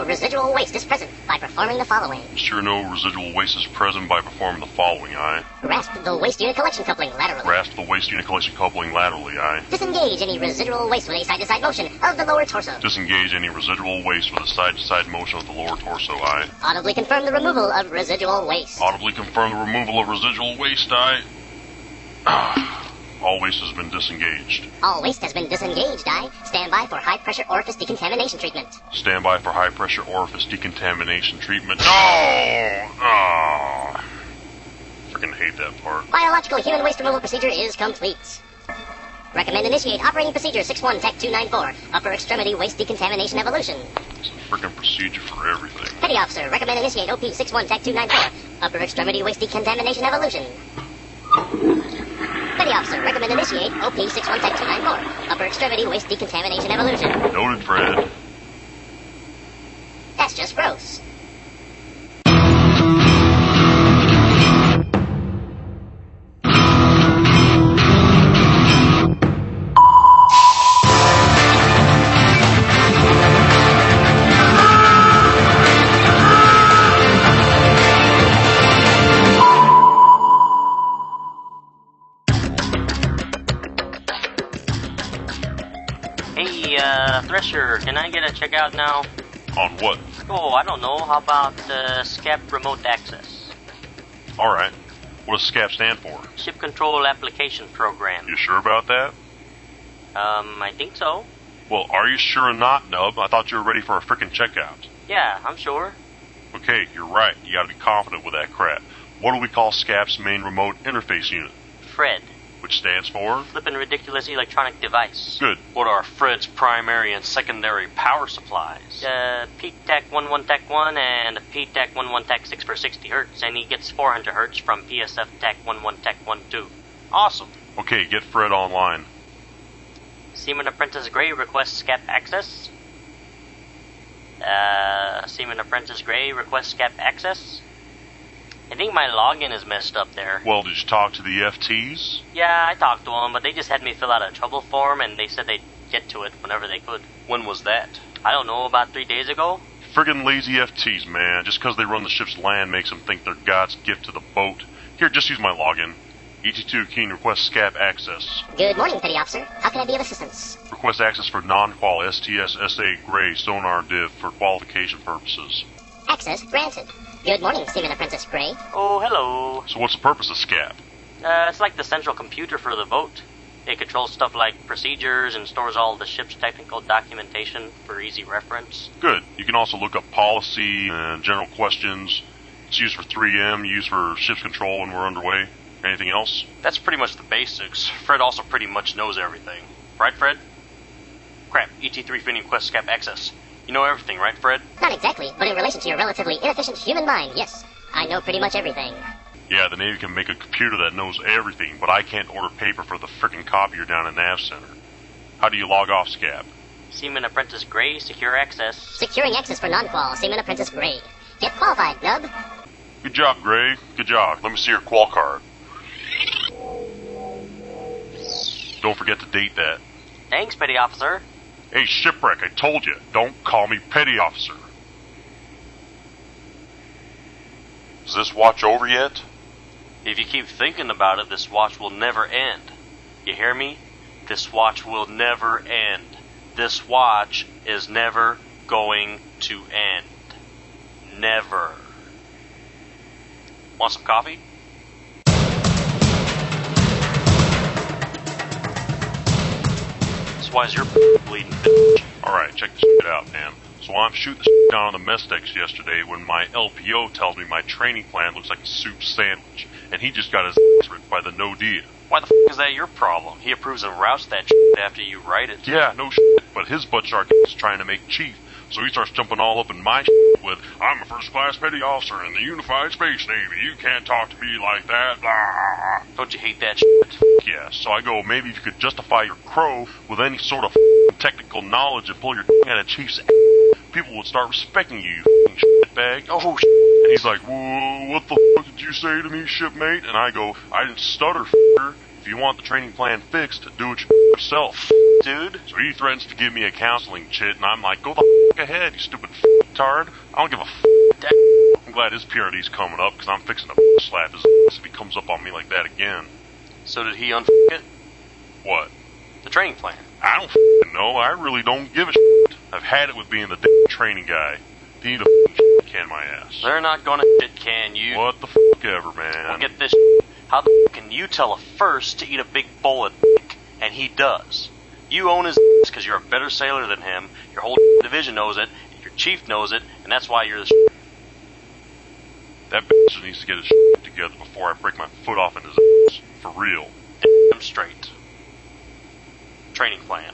no residual waste is present by performing the following. Ensure no residual waste is present by performing the following, aye. Grasp the waste unit collection coupling laterally. Grasp the waste unit collection coupling laterally, aye. Disengage any residual waste with a side-to-side motion of the lower torso. Disengage any residual waste with a side-to-side motion of the lower torso, aye. Audibly confirm the removal of residual waste. Audibly confirm the removal of residual waste, aye. All waste has been disengaged. All waste has been disengaged, aye. Stand by for high-pressure orifice decontamination treatment. Stand by for high-pressure orifice decontamination treatment. No! Oh. Freaking hate that part. Biological human waste removal procedure is complete. Recommend initiate operating procedure 61 Tech 294, upper extremity waste decontamination evolution. It's a freaking procedure for everything. Petty Officer, recommend initiate OP 61 Tech 294, upper extremity waste decontamination evolution. Petty Officer, recommend initiate OP 61 Tech 294, upper extremity waste decontamination evolution. Noted, Fred. That's just gross. Thresher, can I get a checkout now? On what? Oh, I don't know. How about SCAP Remote Access? Alright. What does SCAP stand for? Ship Control Application Program. You sure about that? I think so. Well, are you sure or not, Nub? I thought you were ready for a frickin' checkout. Yeah, I'm sure. Okay, you're right. You gotta be confident with that crap. What do we call SCAP's main remote interface unit? Fred. Which stands for? Flippin' Ridiculous Electronic Device. Good. What are Fred's primary and secondary power supplies? PTAC 11 TAC 1 and PTAC 11 TAC 6 for 60 Hz, and he gets 400 Hz from PSF TAC 11 TAC 1 2. Awesome. Okay, get Fred online. Seaman Apprentice Gray requests SCAP access. Seaman Apprentice Gray requests SCAP access. I think my login is messed up there. Well, did you talk to the FTs? Yeah, I talked to them, but they just had me fill out a trouble form, and they said they'd get to it whenever they could. When was that? I don't know, about 3 days ago? Friggin' lazy FTs, man. Just 'cause they run the ship's land makes them think they're God's gift to the boat. Here, just use my login. ET2 Keen requests SCAP access. Good morning, Petty Officer. How can I be of assistance? Request access for non-qual STS-SA Gray sonar div for qualification purposes. Access granted. Good morning, Seaman Apprentice Gray. Oh, hello. So what's the purpose of SCAP? It's like the central computer for the boat. It controls stuff like procedures and stores all the ship's technical documentation for easy reference. Good. You can also look up policy and general questions. It's used for 3M, used for ship's control when we're underway. Anything else? That's pretty much the basics. Fred also pretty much knows everything. Right, Fred? Crap, ET3 Finny requests SCAP access. You know everything, right, Fred? Not exactly, but in relation to your relatively inefficient human mind, yes. I know pretty much everything. Yeah, the Navy can make a computer that knows everything, but I can't order paper for the frickin' copier down at Nav Center. How do you log off SCAP? Seaman Apprentice Gray, secure access. Securing access for non-qual, Seaman Apprentice Gray. Get qualified, Nub. Good job, Gray. Good job. Let me see your qual card. Don't forget to date that. Thanks, Petty Officer. Hey, Shipwreck, I told you, don't call me Petty Officer. Is this watch over yet? If you keep thinking about it, this watch will never end. You hear me? This watch will never end. This watch is never going to end. Never. Want some coffee? Why is your bleeding, bitch? Alright, check this shit out, man. So I'm shooting the shit down on the mess decks yesterday when my LPO tells me my training plan looks like a soup sandwich, and he just got his ass ripped by the no-dia. Why the f*** is that your problem? He approves and routes that shit after you write it. Yeah, no shit, but his butt shark is trying to make chief, so he starts jumping all up in my shit with, I'm a first-class petty officer in the Unified Space Navy, you can't talk to me like that, blah. Don't you hate that shit? Yeah, so I go, maybe if you could justify your crow with any sort of technical knowledge and pull your at a chief's ass, people would start respecting you, shitbag. Oh, And he's like, whoa, what the fuck did you say to me, shipmate? And I go, I didn't stutter, f***er. If you want the training plan fixed, do it yourself, dude. So he threatens to give me a counseling chit, and I'm like, go the f*** ahead, you stupid f***. tard. I don't give a I'm glad his PRD's coming up, because I'm fixing to slap his ass if he comes up on me like that again. So did he it? What? The training plan. I don't know. I really don't give a shit. I've had it with being the training guy. They need to can my ass. They're not gonna shit can you. What the ever, man? Well, get this. How the can you tell a first to eat a big bowl of dick? And he does. You own his because you're a better sailor than him. Your whole division knows it. Your chief knows it, and that's why you're the. That bitch needs to get his shit together before I break my foot off in his ass. For real. Damn straight. Training plan.